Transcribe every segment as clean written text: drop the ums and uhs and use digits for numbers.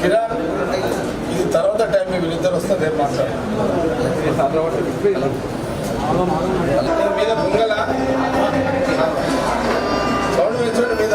కిరణ్ ఇది తర్వాత టైం వీళ్ళిద్దరు వస్తారు రేపు మాట్లాడారు మీద పొంగల సౌండ్ పెంచండి మీద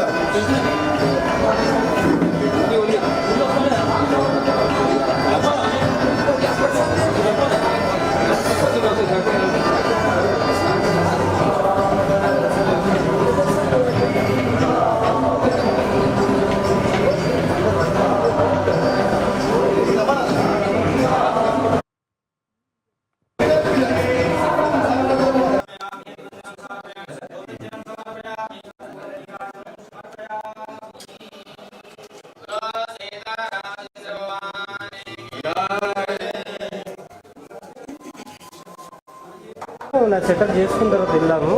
నా సెటప్ చేసుకున్న తర్వాత వెళ్ళాము.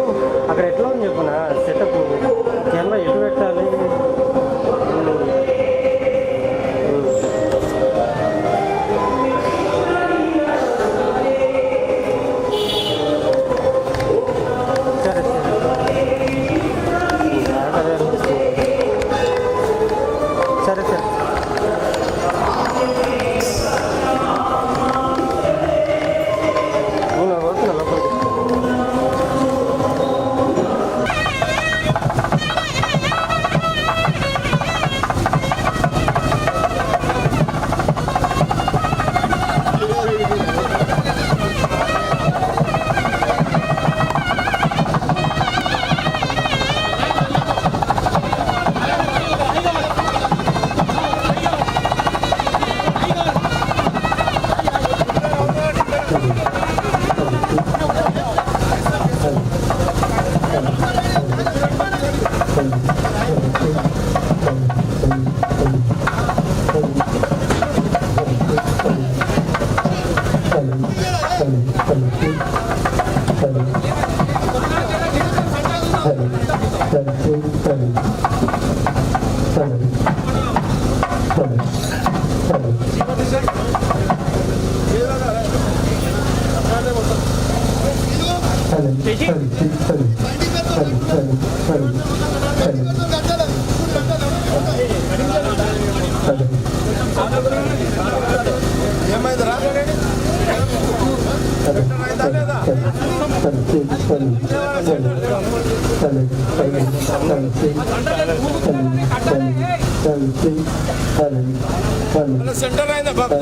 అక్కడ ఎట్లా ఉంది చెప్పు నా సెటప్ కెమెరా ఎటు పెట్టాలి సరే సరే సెంటర్ అయిందా బాబు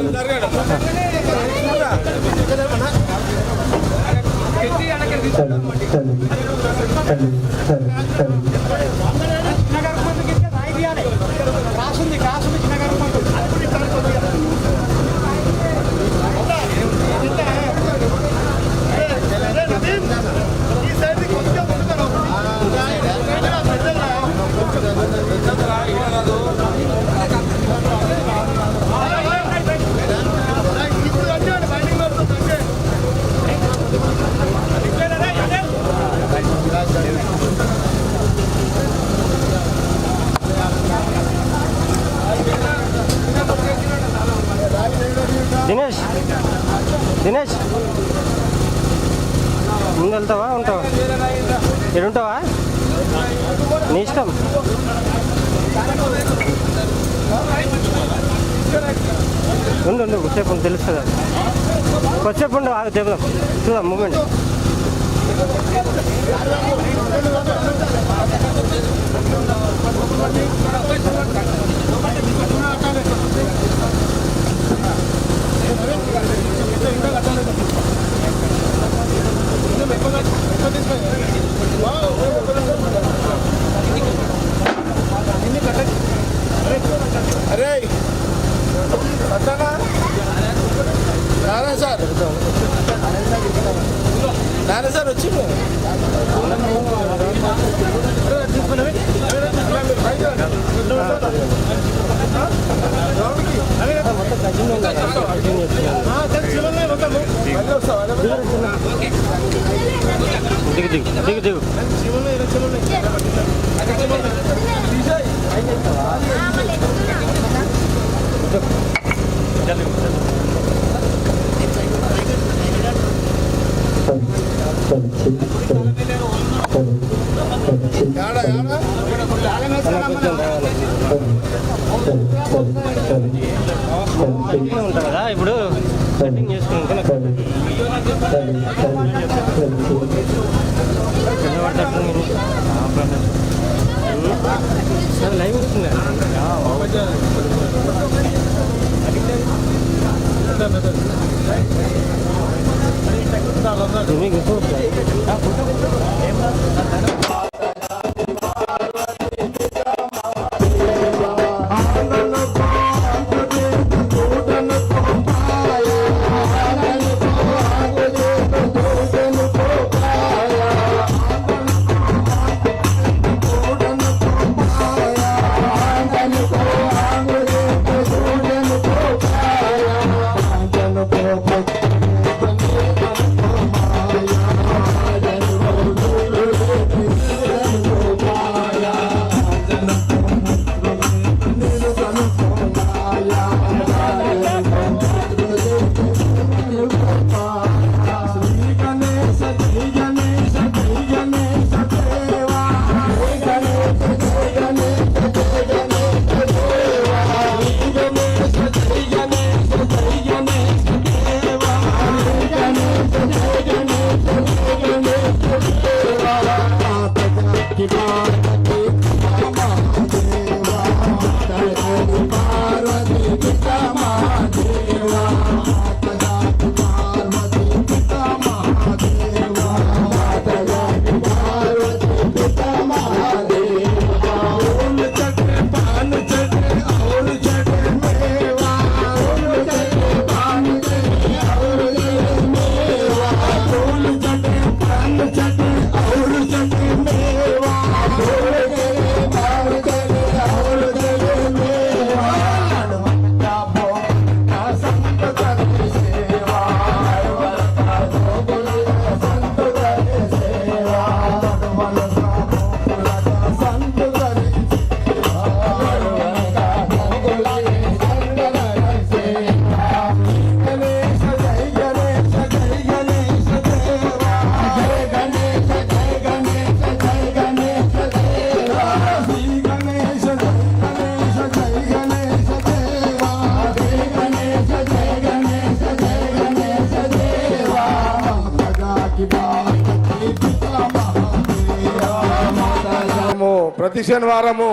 దినేష్ దినేష్ ముందు వెళ్తావా ఉంటావా ఎడుంటావా నీ ఇష్టం ఉండు ఉండు కొద్దిసేపు తెలుస్తుందా కొద్దిసేపు ఉండు ఆగు చెప్దాం చూద్దాం మూమెంట్ అరే నారా సార్ నారా సార్ వచ్చి దిగు దిగు ఉంటా కదా ఇప్పుడు సెట్టింగ్ చేసుకుంటే లైవ్ వస్తుంది మీకు ప్రతి శనివారము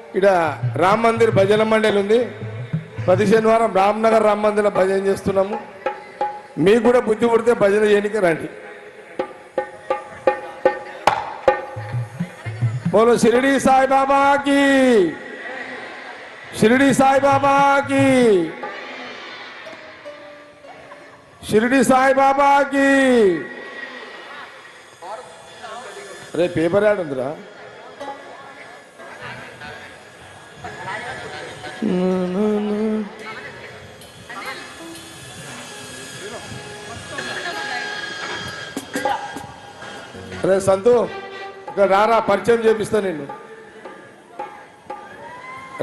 ఇక్కడ రామ్ మందిర్ భజన మండలి ఉంది. ప్రతి శనివారం రామ్నగర్ రామ్ మందిర్లో భజన చేస్తున్నాము. మీకు కూడా బుద్ధి పుడితే భజన చేయడానికి రండి. బోలో షిరిడి సాయిబాబాకి, షిరిడి సాయిబాబాకి, షిరిడి సాయిబాబాకి. అరే పేపర్ యాడ్ ఉందిరా. అరే సంతు ఇక్కడ రారా, పరిచయం చేపిస్తా నిన్ను.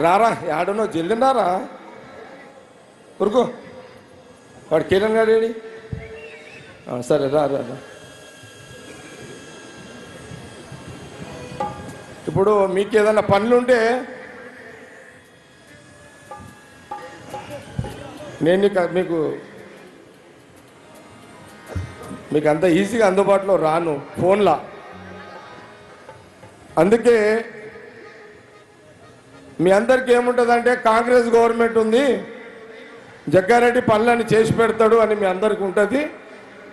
రారా, ఆడున్నావు, జల్ది రారా. ఉరుకో, వాడు కిరణ్ గారు ఏడి? సరే రా రా. ఇప్పుడు మీకు ఏదైనా పనులుంటే నేను మీకు అంత ఈజీగా అందుబాటులో రాను ఫోన్లా. అందుకే మీ అందరికీ ఏముంటుందంటే కాంగ్రెస్ గవర్నమెంట్ ఉంది, జగ్గారెడ్డి పనులని చేసి పెడతాడు అని మీ అందరికీ ఉంటుంది.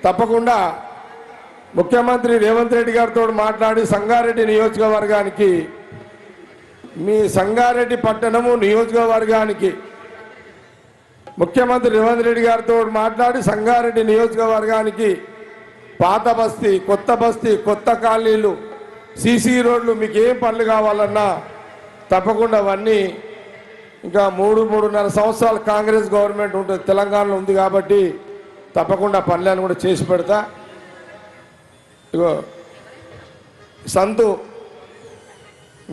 తప్పకుండా ముఖ్యమంత్రి రేవంత్ రెడ్డి గారితో మాట్లాడి సంగారెడ్డి నియోజకవర్గానికి, మీ సంగారెడ్డి పట్టణము నియోజకవర్గానికి ముఖ్యమంత్రి రేవంత్ రెడ్డి గారితో మాట్లాడి సంగారెడ్డి నియోజకవర్గానికి పాత బస్తీ, కొత్త బస్తీ, కొత్త కాలనీలు, సీసీ రోడ్లు, మీకు ఏం పనులు కావాలన్నా తప్పకుండా అవన్నీ ఇంకా 3-3.5 సంవత్సరాలు కాంగ్రెస్ గవర్నమెంట్ ఉంటుంది, తెలంగాణలో ఉంది కాబట్టి తప్పకుండా పనులను కూడా చేసి పెడతా. ఇగో సంతు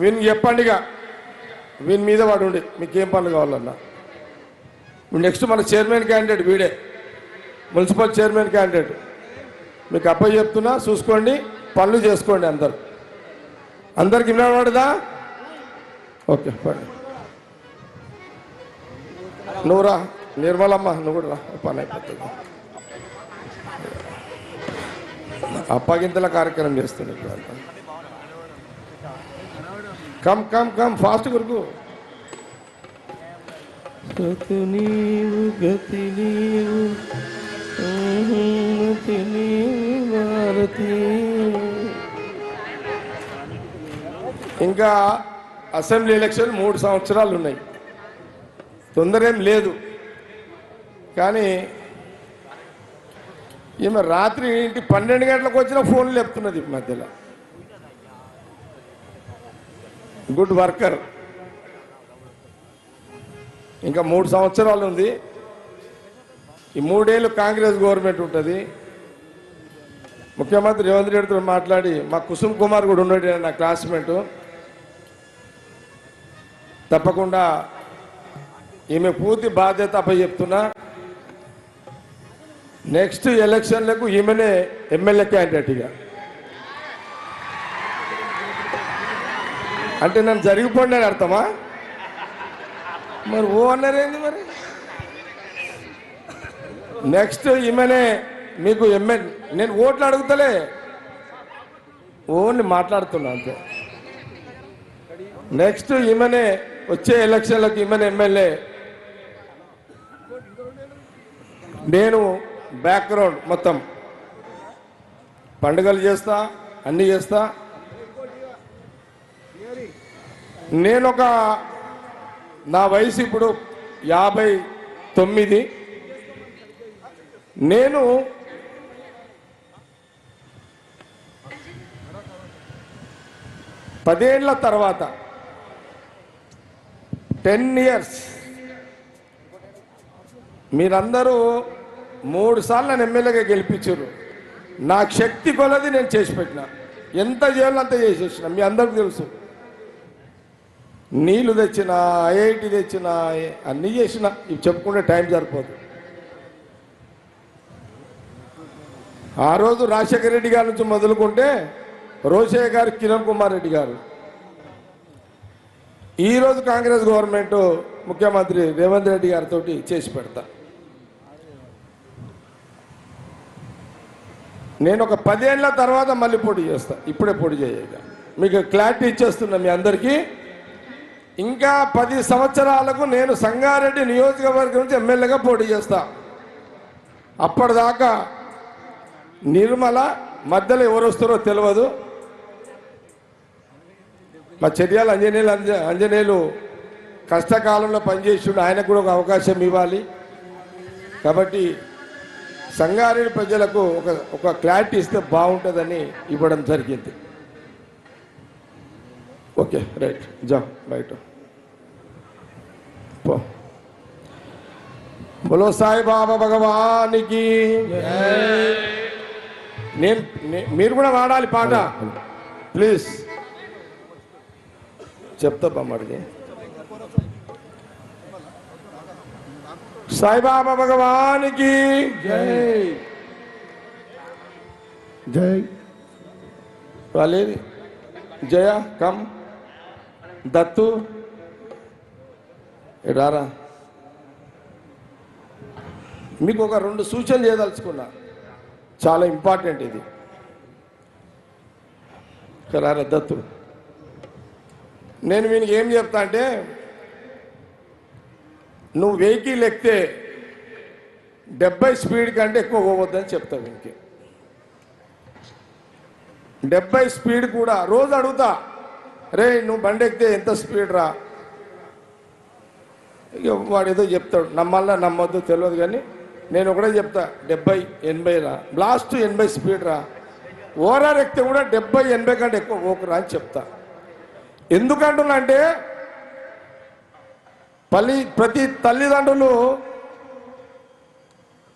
వీని చెప్పండిగా, వీని మీద వాడు ఉండి మీకేం పనులు కావాలన్నా. నెక్స్ట్ మన చైర్మన్ క్యాండిడేట్ వీడే, మున్సిపల్ చైర్మన్ క్యాండిడేట్. మీకు అప్పయ్య చెప్తున్నా, చూసుకోండి, పనులు చేసుకోండి. అందరికి వినబడదా? ఓకే, పని. నువ్వు రా నిర్మలమ్మ, నువ్వు కూడా రా, పని అయిపోతుంది. అప్పగింతల కార్యక్రమం చేస్తుంది. కమ్ కమ్ కమ్ ఫాస్ట్ కొరకు. గతి నీవు గతి నీవు భారతి. ఇంకా అసెంబ్లీ ఎలక్షన్ 3 సంవత్సరాలు ఉన్నాయి, తొందర ఏం లేదు. కానీ ఈమె రాత్రి ఇంటి 12 గంటలకు వచ్చిన ఫోన్లు చెప్తున్నది మధ్యలో. Good worker. ఇంకా 3 సంవత్సరాలు ఉంది. ఈ 3 ఏళ్ళు కాంగ్రెస్ గవర్నమెంట్ ఉంటుంది. ముఖ్యమంత్రి రేవంత్ రెడ్డితో మాట్లాడి, మా కుసుమ్ కుమార్ కూడా ఉన్నాడు, నా క్లాస్మేటు, తప్పకుండా ఈమె పూర్తి బాధ్యత అప్పచెప్తున్నా. నెక్స్ట్ ఎలక్షన్లకు ఈమెనే ఎమ్మెల్యే క్యాండిడేట్గా. అంటే నన్ను జరిగిపోండి అని అర్థమా? మరి ఓ అన్నారేంది మరి? నెక్స్ట్ ఈమెనే మీకు ఎమ్మెల్యే. నేను ఓట్లు అడుగుతలే, ఓన్లీ మాట్లాడుతున్నా అంతే. నెక్స్ట్ ఈమెనే వచ్చే ఎలక్షన్లకు ఈమెనే ఎమ్మెల్యే. నేను బ్యాక్గ్రౌండ్ మొత్తం పండుగలు చేస్తా, అన్నీ చేస్తా. నా వయసు ఇప్పుడు 59. నేను పదేళ్ల తర్వాత 10 ఇయర్స్ మీరందరూ 3 సార్లు నన్ను ఎమ్మెల్యేగా గెలిపించారు. నాకు శక్తి కొలది నేను చేసి పెట్టిన, ఎంత చేయాలో అంత చేసేసిన. మీ అందరికి తెలుసు. నీళ్లు తెచ్చిన, ఐఐటి తెచ్చిన, అన్నీ చేసిన. ఇవి చెప్పుకుంటే టైం సరిపోదు. ఆ రోజు రాజశేఖర రెడ్డి గారి నుంచి మొదలుకుంటే రోషయ్య గారు, కిరణ్ కుమార్ రెడ్డి గారు, ఈరోజు కాంగ్రెస్ గవర్నమెంట్ ముఖ్యమంత్రి రేవంత్ రెడ్డి గారితో చేసి పెడతా. నేను ఒక 10 ఏళ్ల తర్వాత మళ్ళీ పోటీ చేస్తా, ఇప్పుడే పోటీ చేయక. మీకు క్లారిటీ ఇచ్చేస్తున్నా మీ అందరికీ. ఇంకా 10 సంవత్సరాలకు నేను సంగారెడ్డి నియోజకవర్గం నుంచి ఎమ్మెల్యేగా పోటీ చేస్తా. అప్పటిదాకా నిర్మల మధ్యలో ఎవరు వస్తారో తెలియదు. మా చర్యాల అంజనేయులు కష్టకాలంలో పనిచేసిండు, ఆయనకు కూడా ఒక అవకాశం ఇవ్వాలి. కాబట్టి సంగారెడ్డి ప్రజలకు ఒక క్లారిటీ ఇస్తే బాగుంటుందని ఇవ్వడం జరిగింది. ఓకే, రైట్, జా బయట పో. బోలో సాయిబాబా భగవానికి. మీరు కూడా వాడాలి పాట ప్లీజ్. చెప్తా బామ్మడికి. సాయిబాబా భగవానికి జై. జై వాళ్ళేది జయ కమ్ దత్తు రారా. మీకు ఒక 2 సూచనలు చేయదలుచుకున్నా, చాలా ఇంపార్టెంట్ ఇది. రారా దత్తు. నేను వీనికి ఏం చెప్తా అంటే, నువ్వు వెహికల్ ఎక్కితే 70 స్పీడ్ కంటే ఎక్కువ పోవద్దని చెప్తా వీనికి. 70 స్పీడ్ కూడా రోజు అడుగుతా, రే నువ్వు బండి ఎక్కితే ఎంత స్పీడ్ రా. ఇక వాడు ఏదో చెప్తాడు, నమ్మాలా నమ్మొద్దు తెలియదు. కానీ నేను ఒకటే చెప్తా, 70-80 రా, లాస్ట్ 80 స్పీడ్ రా. ఓవరాల్ ఎక్కితే కూడా 70-80 కంటే ఎక్కువ పోకురా అని చెప్తా. ఎందుకంటున్నా అంటే, ప్రతి తల్లిదండ్రులు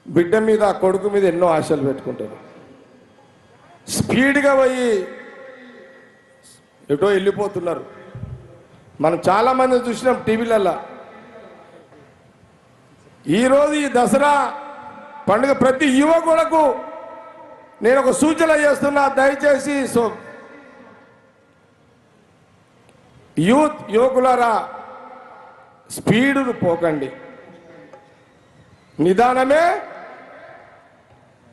బిడ్డ మీద, కొడుకు మీద ఎన్నో ఆశలు పెట్టుకుంటారు. స్పీడ్గా పోయి ఎటో వెళ్ళిపోతున్నారు. మనం చాలామంది చూసినాం టీవీలలో. ఈరోజు ఈ దసరా పండుగ ప్రతి యువకులకు నేను ఒక సూచన చేస్తున్నా, దయచేసి యువకులారా, స్పీడును పోకండి, నిదానమే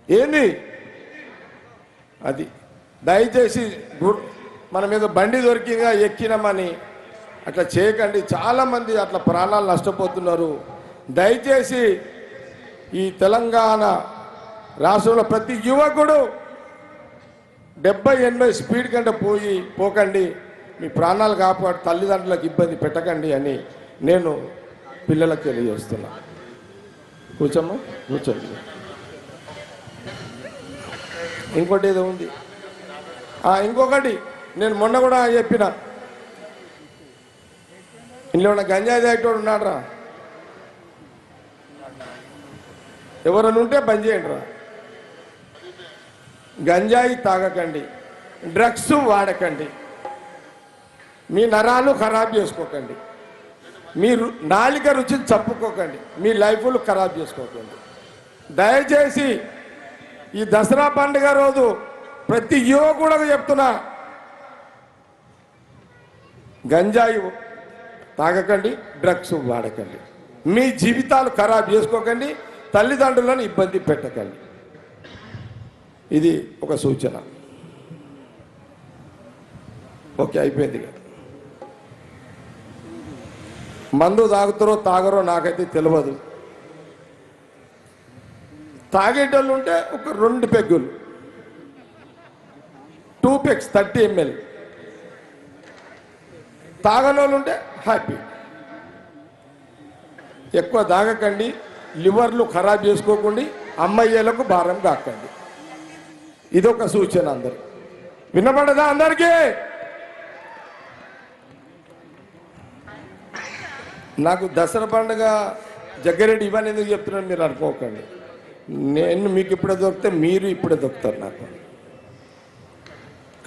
ఏంది అది. దయచేసి మన మీద బండి దొరికిందిగా ఎక్కినామని అట్లా చేయకండి. చాలామంది అట్లా ప్రాణాలు నష్టపోతున్నారు. దయచేసి ఈ తెలంగాణ రాష్ట్రంలో ప్రతి యువకుడు 70-80 స్పీడ్ కంటే పోకండి. మీ ప్రాణాలు కాపాడు, తల్లిదండ్రులకు ఇబ్బంది పెట్టకండి అని నేను పిల్లలకు తెలియజేస్తున్నా. కూర్చోమ్మా, కూర్చోండి. ఇంకోటి ఏదో ఉంది, ఇంకొకటి నేను మొన్న కూడా చెప్పిన, ఇంట్లో ఉన్న గంజాయి తాగేటోడు ఉన్నాడు రా, ఎవరైనా ఉంటే బంద్ చేయండి రా. గంజాయి తాగకండి, డ్రగ్స్ వాడకండి, మీ నరాలు ఖరాబ్ చేసుకోకండి, మీరు నాలిక రుచిని చంపుకోకండి, మీ లైఫ్లు ఖరాబ్ చేసుకోకండి. దయచేసి ఈ దసరా పండుగ రోజు ప్రతి యువకుడికి చెప్తున్నా, గంజాయి తాగకండి, డ్రగ్స్ వాడకండి, మీ జీవితాలు ఖరాబ్ చేసుకోకండి, తల్లిదండ్రులను ఇబ్బంది పెట్టకండి. ఇది ఒక సూచన. ఓకే, అయిపోయింది. మందు తాగుతారో తాగరో నాకైతే తెలియదు. తాగేటోళ్ళు ఉంటే ఒక 2 పెగ్గులు, 2 పెగ్స్ 30 ml. తాగనోళ్ళు ఉంటే హ్యాపీ. ఎక్కువ తాగకండి, లివర్లు ఖరాబ్ చేసుకోకండి, అమ్మాయిలకు భారం కాకండి. ఇదొక సూచన. అందరు వినపడదా? అందరికీ నాకు దసరా పండుగ జగ్గారెడ్డి ఇవన్నీ ఎందుకు చెప్తున్నాను మీరు అనుకోకండి. నేను మీకు ఇప్పుడే దొరికితే మీరు ఇప్పుడే దొరుకుతారు నాకు.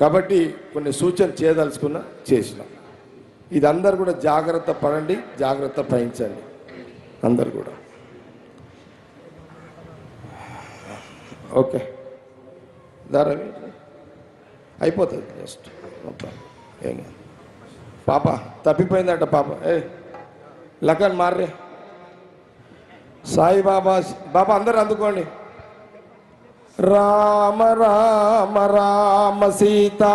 కాబట్టి కొన్ని సూచన చేయదలుచుకున్నా, చేసినాం. ఇది అందరు కూడా జాగ్రత్త పడండి, జాగ్రత్త వహించండి అందరు కూడా. ఓకే, దారవి అయిపోతుంది. జస్ట్ ఏం పాప తప్పిపోయిందట పాప. లఖన్ మార్రే సాయి బాబా అందరు అందుకోండి. రామ రామ రామ సీతా,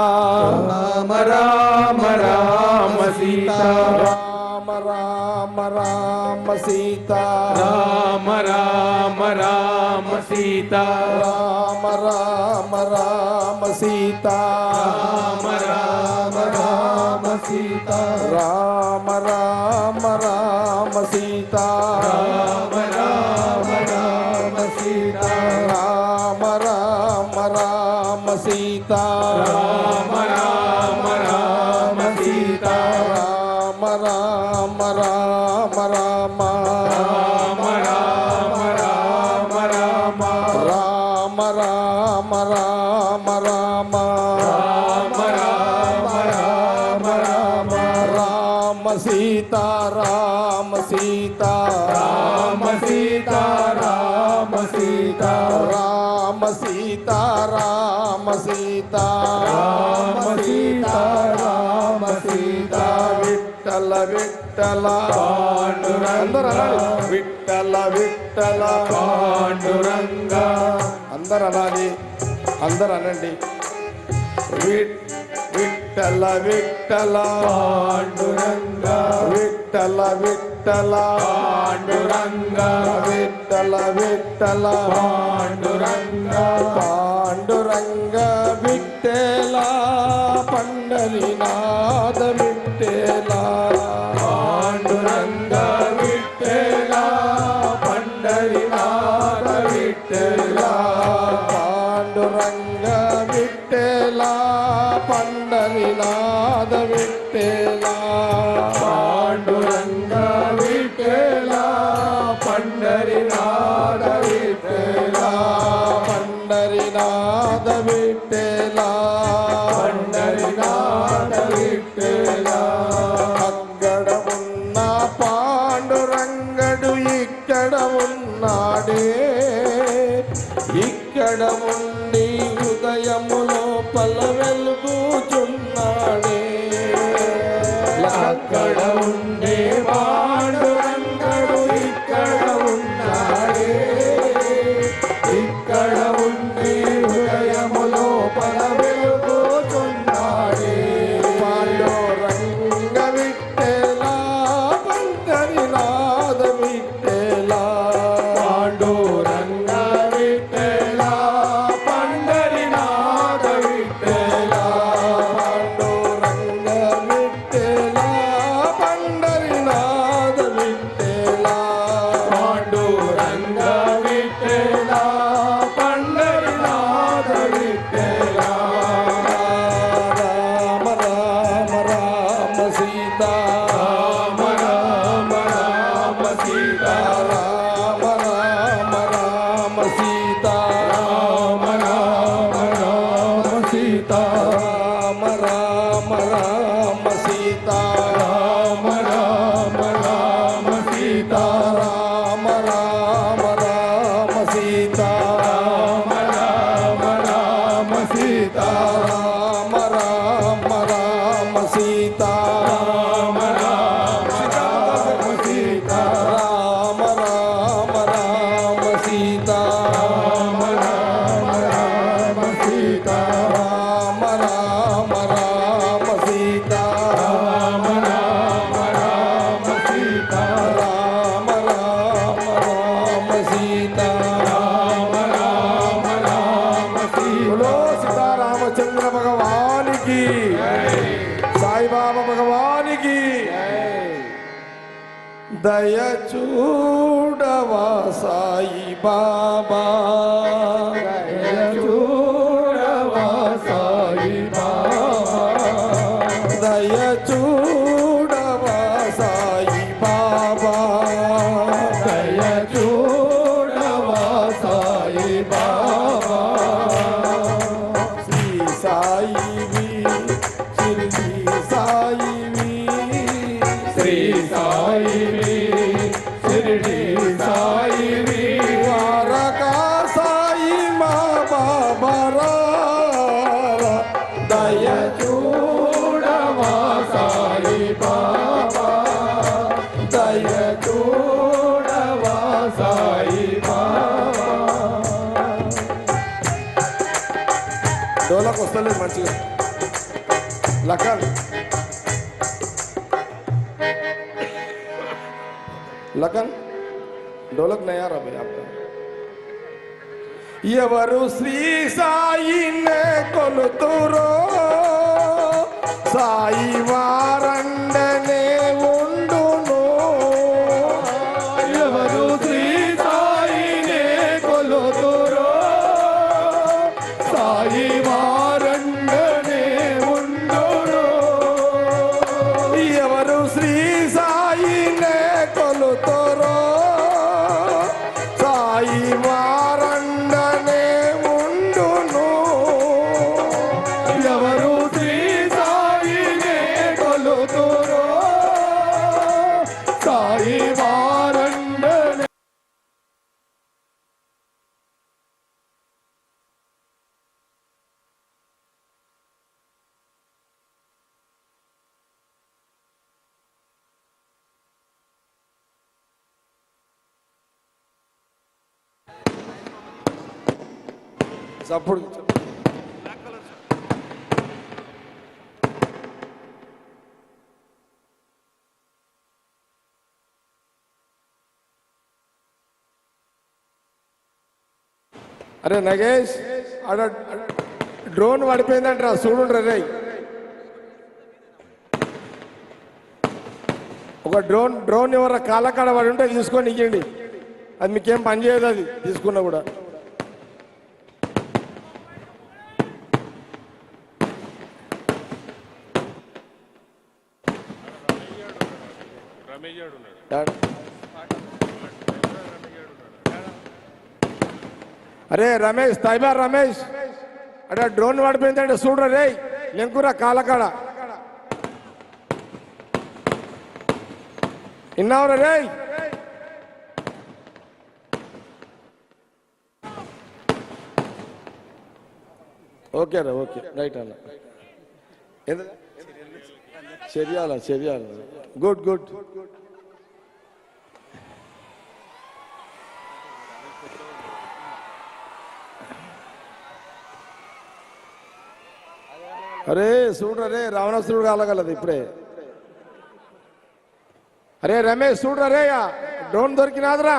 రామ రామ రామ సీతా, రామ రామ రామ సీతా, రామ రామ రామ సీతా, రామ రామ రామ సీతా, రామ రామ రామ సీతా, రామ రామ రామ సీతా, రామ రామ రామ సీతా, రామ రామ రామ సీతా, రామ రామ రామ సీతా, రామ రామ రామ రామ, రామ రామ రామ రామ, రామ రామ రామ రామ, రామ రామ రామ రామ, రామ సీతా రామ సీతా, రామ సీతా రామ సీతా, రామ సీతా రామ సీతా, రామ సీతా రామ సీతా, విఠల విఠల పాండురంగ, అందరూ అనాలి. విఠల విఠల పాండురంగ, అందరు అనాలి, అందరు అనండి. విఠల విఠల పాండురంగ, విఠల విఠల పాండురంగ, విఠల విఠల పాండురంగ, పాండురంగ విఠల పండరినాథ విఠల, పాండురంగ విఠల పండరినాథ విఠల, పాండురంగ విఠల పండరినాథ విఠల, పాండురంగ విఠల పండరినాథ విఠల, పండరినాథ విఠల, పండరినాథ విఠల, అక్కడ ఉన్న పాండురంగడు ఇక్కడ ఉన్నాడే, ఇక్కడ ఉండి రామ సీతా రామ రామ రామ సీతా రామ రామ రామ సీతా రామ రామ రామ సీతా రామ రామ రామ సీతా రామ రామ రామ సీతా రామ రామ రామ సీతా రామ రామ రామ సీతా రామ రామ రామ సీతా రామ రామ రామ సీతా రామ రామ రామ సీతా రామ రామ రామ బోలో సీతారామచంద్ర భగవానికి సాయిబాబా భగవానికి దయ చూడవా సాయి బాబా చూడవా సాయి బాబా దయ చూడవా సాయి బాబా దయ చూడవా సాయి బాబా శ్రీ సాయివి షిరిడి సాయివి శ్రీ సాయివి షిరిడి సాయివి ద్వారకా సాయి మా బాబా దయ చూడవా సాయి బాబా దయ చూడవా సాయి బాబా డోలకు వస్తలేదు మంచిగా లఖన్ లఖన్ డోలక్ నయా రా భయ్ आपका ఎవరు శ్రీ సాయినే కొలుతురో సాయి వారండనే ఉండును ఎవరు శ్రీ సాయినే కొలుతురో సాయి వారండనే ఉండును ఎవరు శ్రీ సాయినే కొలుతురో సాయి వారండనే ఉండును ఎవరు శ్రీ సాయినే కొలుతురో సాయి వారండనే చప్పుడు అరే నగేష్ ఆడ డ్రోన్ పడిపోయిందంటరా చూడుండ్రా రే ఒక డ్రోన్ ఎవరు కాలకాడ పడి ఉంటే తీసుకొని ఇవ్వండి అది మీకేం పని చేయదు అది తీసుకున్నా కూడా అరే రమేష్ తైబా రమేష్ అరే డ్రోన్ పడిపోయిందంటే చూడరా రే లెంకురా కాలకాడ విన్నావురా రే ఓకే రా ఓకే రైట్ అన్న ശരിയാല ശരിയാല ഗുഡ് ഗുഡ് అరే చూడరే రావణాసురుడు కాలగలదు ఇప్పుడే అరే రమేష్ చూడరే డ్రోన్ దొరికినాదరా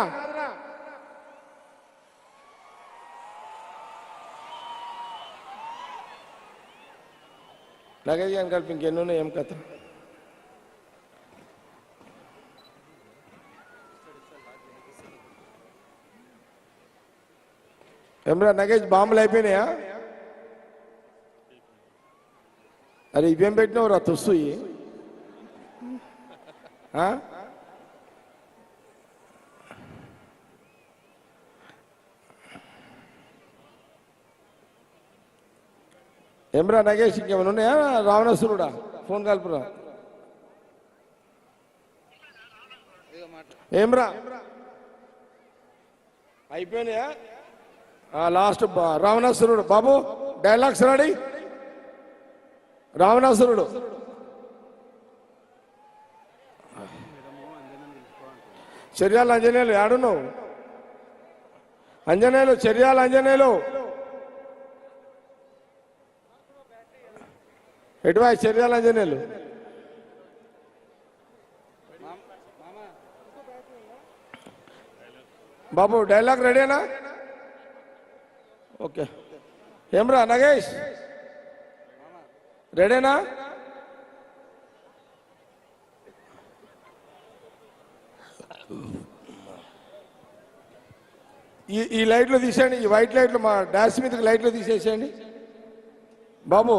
లగేజ్ అని కలిపి ఇంకెన్నున్నా ఏం కథ ఏమరా నగేజ్ బాంబులు అయిపోయినాయా అరే ఇవేం పెట్టినావు రా తుస్సు ఏమరా నగేష్ ఇంకేమైనా ఉన్నాయా రావణాసురుడా ఫోన్ కలుపురా. ఏమ్రా అయిపోయినాయా? లాస్ట్ రావణాసురుడు. బాబు డైలాగ్స్ రెడీ. రావణాసురుడు. చర్యాల అంజనేయులు ఏడున్నావు? అంజనేయులు, చర్యాల అంజనేయులు ఎటువై? చర్యాల అంజనేయులు బాబు డైలాగ్ రెడీనా? ఓకే. ఏమ్రా నగేష్ రెడీనా? ఈ లైట్లు తీసేయండి. ఈ వైట్ లైట్లు మా డాష్ మీదకి లైట్లు తీసేసేయండి బాబు.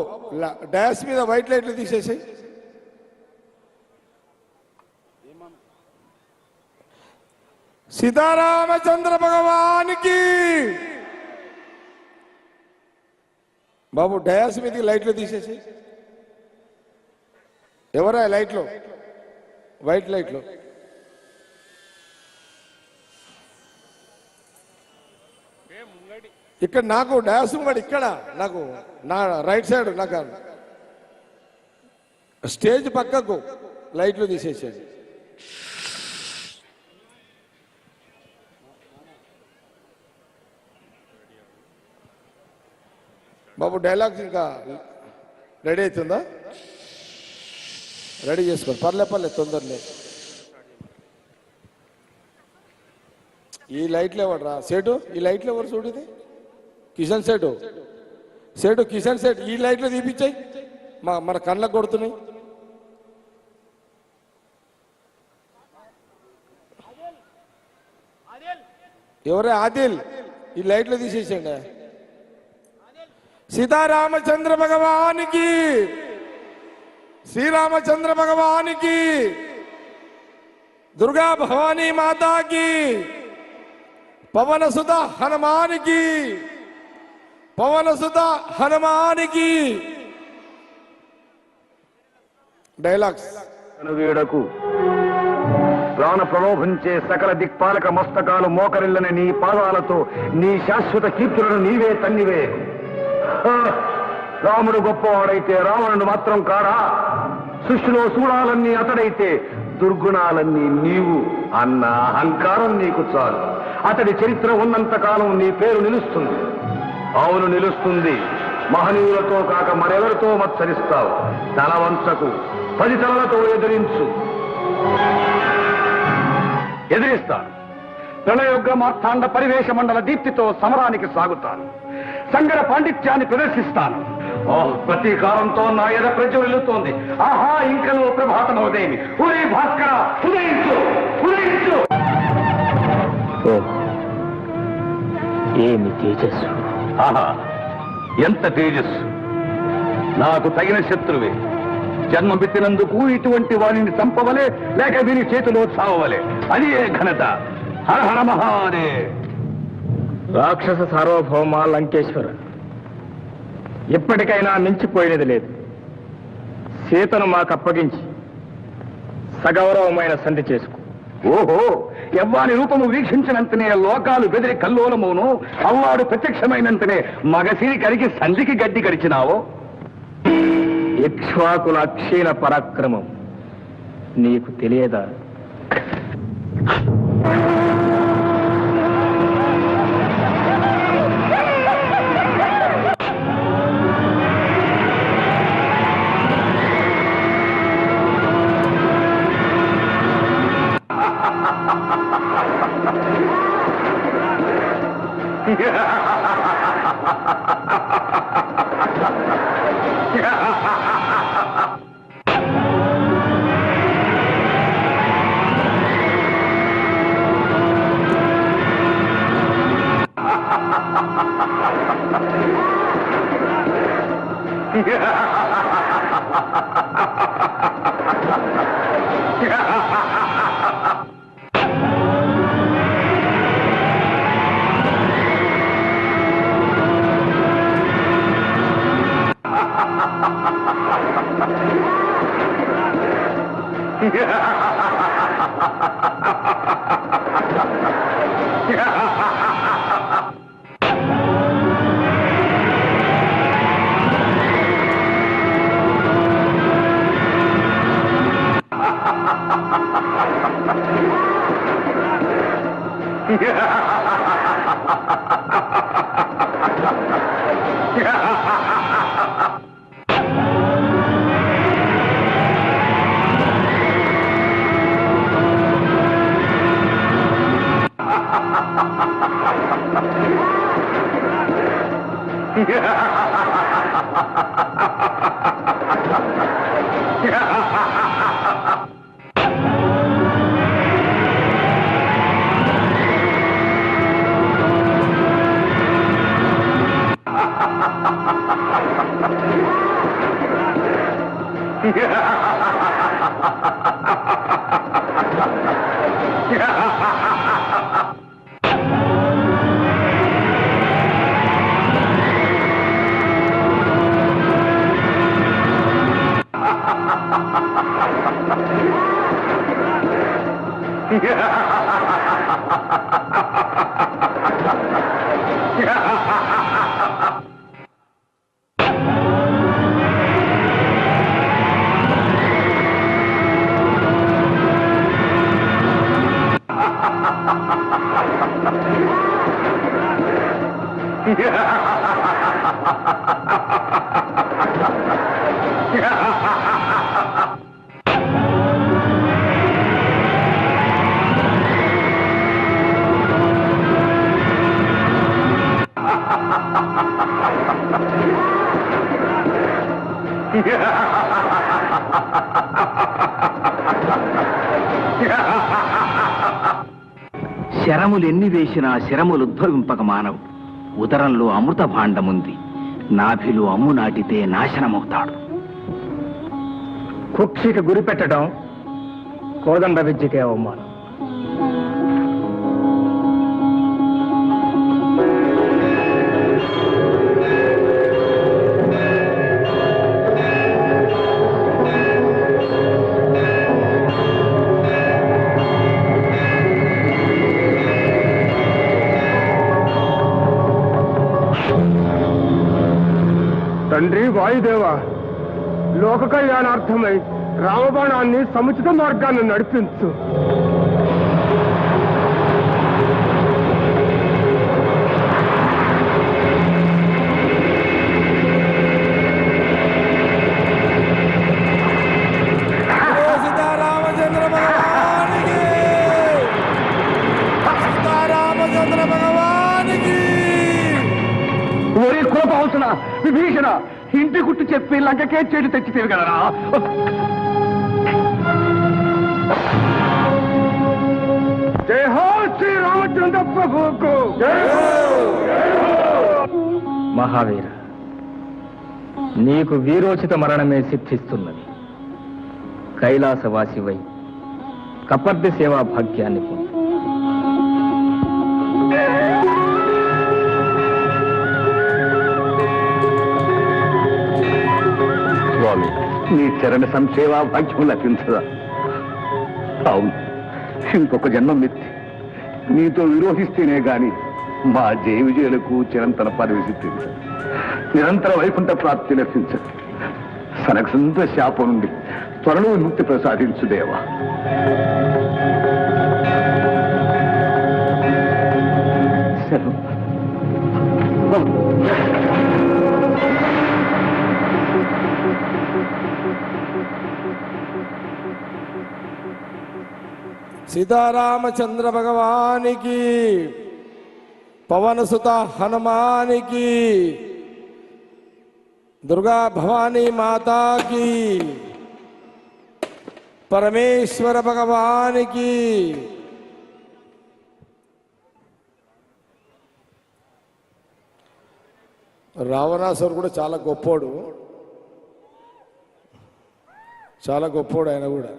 డాష్ మీద వైట్ లైట్లు తీసేసాయి. సీతారామచంద్ర భగవానికి బాబు డయాస్ మీదకి లైట్లు తీసేసి. ఎవరా లైట్లు? వైట్ లైట్లు. ఇక్కడ నాకు డయాస్ కూడా ఇక్కడ నాకు నా రైట్ సైడ్ నాకు స్టేజ్ పక్కకు లైట్లు తీసేసేది బాబు. డైలాగ్స్ ఇంకా రెడీ అవుతుందా? రెడీ చేసుకోండి. పర్లే తొందరలే. ఈ లైట్లు ఎవడరా సేటు? ఈ లైట్లు ఎవరు చూడది? కిషన్ సేటు కిషన్ సేటు ఈ లైట్లు తీపిచ్చాయి. మన కళ్ళకు కొడుతున్నాయి. ఎవరే ఆదిల్? ఈ లైట్లు తీసేసేయండి. సీతారామచంద్ర భగవానికి, శ్రీరామచంద్ర భగవానికి, దుర్గా భవానీ మాతాకి, పవనసుత హనుమానికి, పవనసుత హనుమానికి. డైలాగ్స్. వీడకు ప్రాణ ప్రలోభించే సకల దిక్పాలక మస్తకాలు మోకరిల్లని నీ పాదాలతో నీ శాశ్వత కీర్తులను నీవే తన్నివే. రాముడు గొప్పవాడైతే రావణుడు మాత్రం కాడా? సృష్టిలో చూడాలన్నీ అతడైతే దుర్గుణాలన్నీ నీవు అన్న అహంకారం నీకు చాలు. అతడి చరిత్ర ఉన్నంత కాలం నీ పేరు నిలుస్తుంది. అవును నిలుస్తుంది. మహనీయులతో కాక మరెవరితో మత్సరిస్తావు? తలవంచకు, 10 తలలతో ఎదిరించు. ఎదిరిస్తాను. ప్రణయోగ మార్తాండ పరివేశ మండల దీప్తితో సమరానికి సాగుతాను. సంగర పాండిత్యాన్ని ప్రదర్శిస్తాను. ప్రతీకారంతో నా ఎద ప్రజ్వలిల్లుతోంది. ఆహా, ఇంకనూ ప్రభాతమవుదేమి. ఉదయ భాస్కర, ఉదయించు, ఉదయించు. ఏమి తేజస్సు! ఆహా, ఎంత తేజస్సు! నాకు తగిన శత్రువే. జన్మ పెట్టినందుకు ఇటువంటి వారిని చంపవలే, లేక వీరి చేతిలో చావవలే. అదే ఘనత. హర హర మహాదేవ్. రాక్షస సార్వభౌమ లంకేశ్వర, ఎప్పటికైనా మించిపోయినది లేదు. సీతను మాకు అప్పగించి సగౌరవమైన సంధి చేసుకో. ఓహో, ఎవ్వాని రూపము వీక్షించినంతనే లోకాలు బెదిరి కల్లోలమును, అవ్వాడు ప్రత్యక్షమైనంతనే మగసిరి కరిగి సంధికి గడ్డి గడిచినావో. ఇక్ష్వాకుల అక్షీణ పరాక్రమం నీకు తెలియదా? శరములు ఎన్ని వేసినా శరములు ఉద్భవింపక మానవు. ఉదరంలో అమృత భాండముంది, నాభిలో అమ్ము నాటితే నాశనమవుతాడు. కుక్షికి గురి పెట్టడం కోదండ విద్యకే అవమానం. తండ్రి వాయుదేవ, లోక కళ్యాణార్థమై రామబాణాన్ని సముచిత మార్గాన్ని నడిపించు. సీతారామచంద్ర భగవానికి, సీతారామచంద్ర భగవానికి. ఒరే కోపవసన విభీషణ, ఇంటి గుట్టు చెప్పి లంకకే చెడు తెచ్చితే కదరా. జై హో శ్రీ రామచంద్ర ప్రభుకు. మహావీర, నీకు వీరోచిత మరణమే సిద్ధిస్తున్నది. కైలాసవాసివై కపర్ది సేవా భాగ్యాన్ని పొందు. స్వామి, నీ చరణ సంసేవా భాగ్యం లభించదా? అవును, ఇంకొక జన్మం ఎత్తి నీతో విరోహిస్తేనే గాని మా జయ విజయులకు చిరంతన పదవి సిద్ధించదు, నిరంతర వైకుంఠ ప్రాప్తి లభించదు. సనకసంత శాపం నుండి త్వరలో విముక్తి ప్రసాదించు దేవా. సీతారామచంద్ర భగవానికి, పవనసుత హనుమానికి, దుర్గా భవానీ మాతాకి, పరమేశ్వర భగవానికి. రావణాసురుడు కూడా చాలా గొప్పోడు, చాలా గొప్పోడు ఆయన కూడా.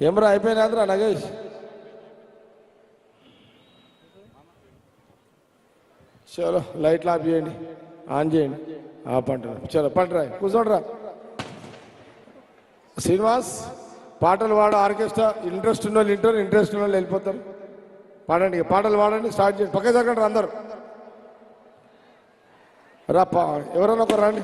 ఏమరా అయిపోయినాదిరా నగేష్? చలో లైట్లు ఆఫ్ చేయండి, ఆన్ చేయండి. పంటరా చలో పంటరా కూర్చోండిరా. శ్రీనివాస్ పాటలు పాడు, ఆర్కెస్ట్రా ఇంట్రెస్ట్ ఉన్న వాళ్ళు వింటారు, ఇంట్రెస్ట్ ఉన్న వాళ్ళు వెళ్ళిపోతారు. పాడండి, పాటలు పాడండి, స్టార్ట్ చేయండి. పక్క జరగండి అందరు రా, ఎవరైనా ఒకరు రండి.